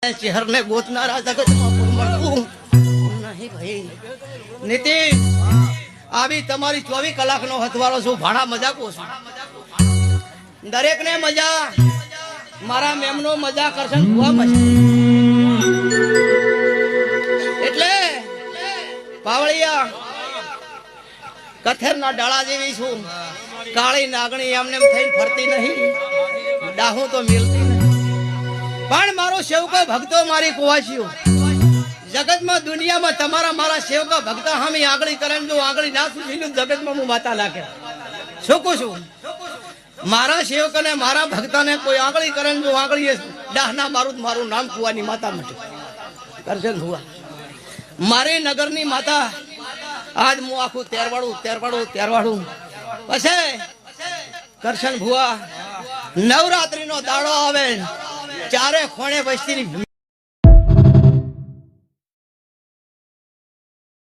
शहर ने गोतनारा जगत नहीं भाई નીતિન આવી તમારી 24 કલાકનો હથવાળો છું ભાડા મજાકો છું દરેક ને મજા મારા મેમનો મજા કરશે ભુવા મજા એટલે પાવળિયા કથેરના ડાળા જેવી છું કાળી નાગણી એમને થઈને ફરતી નહીં ડાહું તો મિલતી પણ મારો સેવકો ભક્તો મારી કુવાસીઓ જગતમાં દુનિયામાં તમારા મારા સેવકા ભક્તા હામી આગળી કરે જો આગળી ના સુધીનું જગતમાં હું માતા લાગે શું કહું છું મારા સેવકને મારા ભક્તાને કોઈ આગળી કરે જો આગળી ડાહના મારું નામ કુવાની માતા માટે કરશે ભુવા મારી નગરની માતા આજ હું આખું તેરવાડું પછી કરશન ભુવા નવરાત્રીનો દાડો આવે ચારે ખોણે વસ્તીની